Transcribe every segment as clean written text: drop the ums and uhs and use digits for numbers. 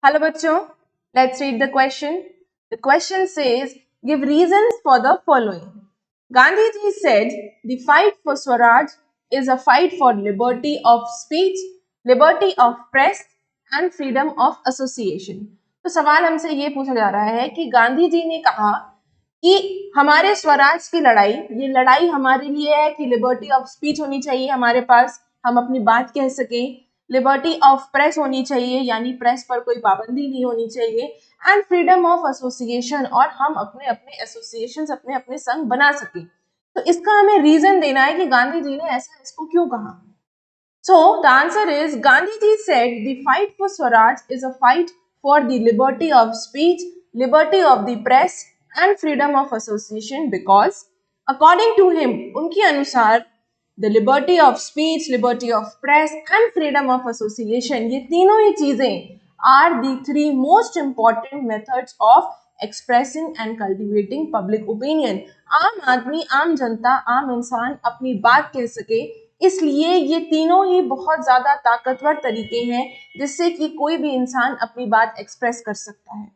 Hello बच्चों, let's read the question. The question says, give reasons for the following. Gandhi ji said, the fight for Swaraj is a fight for liberty of speech, liberty of press and freedom of association. तो सवाल हमसे ये पूछा जा रहा है कि गांधी जी ने कहा कि हमारे स्वराज की लड़ाई, ये लड़ाई हमारे लिए है कि लिबर्टी ऑफ स्पीच होनी चाहिए हमारे पास, हम अपनी बात कह सकें, लिबर्टी ऑफ प्रेस होनी चाहिए यानी प्रेस पर कोई पाबंदी नहीं होनी चाहिए, एंड फ्रीडम ऑफ एसोसिएशन, और हम अपने अपने एसोसिएशंस अपने अपने संघ बना सकें। तो इसका हमें रीजन देना है कि गांधी जी ने ऐसा इसको क्यों कहा। So the answer is Gandhi ji said the fight for Swaraj is a fight for the liberty of speech, liberty of the press and freedom of association because according to him, उनके अनुसार the liberty of speech, liberty of press and freedom of association, ये तीनों ही चीजें are the three most important methods of expressing and cultivating public opinion. आम आदमी, आम जनता, आम इंसान अपनी बात कह सके, इसलिए ये तीनों ही बहुत ज्यादा ताकतवर तरीके हैं जिससे कि कोई भी इंसान अपनी बात एक्सप्रेस कर सकता है।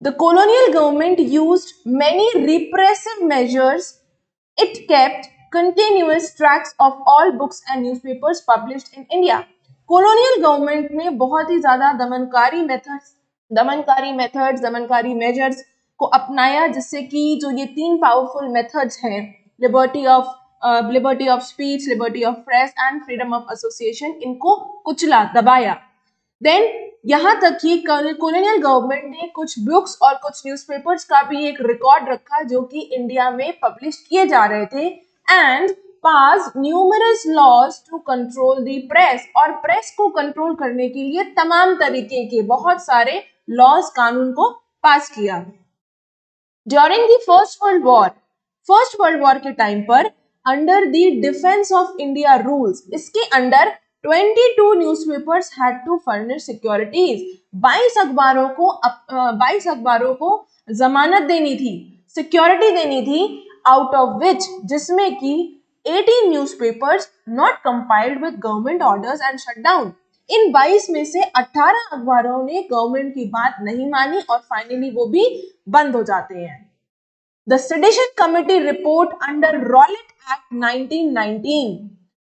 The colonial government used many repressive measures. It kept continuous tracks of all books and newspapers published in India. colonial government ने बहुत ही ज्यादा दमनकारी मेजर्स को अपनाया जिससे कि जो ये तीन पावरफुल मेथड्स हैं, liberty of speech, liberty of press and freedom of association, इनको कुचला, दबाया। देन यहाँ तक कि कॉलोनियल गवर्नमेंट ने कुछ बुक्स और कुछ न्यूज़पेपर्स का भी एक रिकॉर्ड रखा जो कि इंडिया में पब्लिश किए जा रहे थे, and pass numerous laws to control the press, और प्रेस को कंट्रोल करने के लिए तमाम तरीके के बहुत सारे लॉज, कानून को पास किया। During the first world war के टाइम पर under the defence of India rules, इसके under 22 newspapers had to furnish securities. 22 अखबारों को जमानत देनी थी, सिक्योरिटी देनी थी, आउट ऑफ विच, जिसमें कि 18 newspapers not compiled with government orders and shut down. इन 22 में से 18 अखबारों ने गवर्नमेंट की बात नहीं मानी और फाइनली वो भी बंद हो जाते हैं। The sedition committee report under Rowlatt act 1919,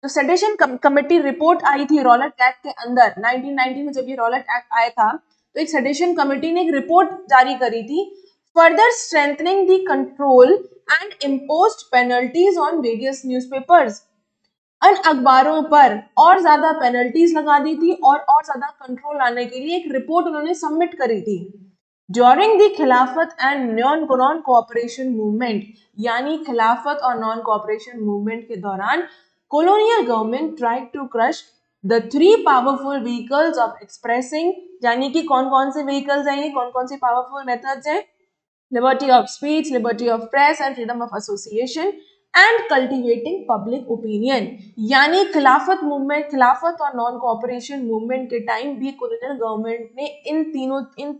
तो सेडिशन कमेटी रिपोर्ट आई थी रॉलेट एक्ट के अंदर 1919 में। जब ये रॉलेट एक्ट आया था तो एक सेडिशन कमेटी ने एक रिपोर्ट जारी करी थी, further strengthening the control and imposed penalties on various newspapers. इन अखबारों पर और ज्यादा पेनल्टीज लगा दी थी और ज्यादा कंट्रोल लाने के लिए एक रिपोर्ट उन्होंने सबमिट करी थी। ड्यूरिंग द खिलाफत एंड नॉन कोऑपरेशन मूवमेंट, यानी खिलाफत और नॉन कोऑपरेशन मूवमेंट के दौरान colonial government tried to crush the three powerful vehicles of expressing, यानी कि कौन कौन से vehicles हैं ये, कौन कौन से powerful methods हैं, liberty of speech, liberty of press and freedom of association and cultivating public opinion। यानी खिलाफत और नॉन कोऑपरेशन मूवमेंट के टाइम भी colonial government ने इन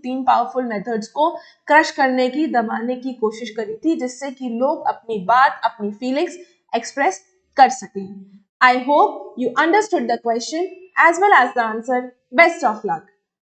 तीन पावरफुल मेथड्स को क्रश करने की, दबाने की कोशिश करी थी जिससे कि लोग अपनी बात, अपनी फीलिंग्स एक्सप्रेस कर सकें। I hope you understood the question as well as the answer. Best of luck.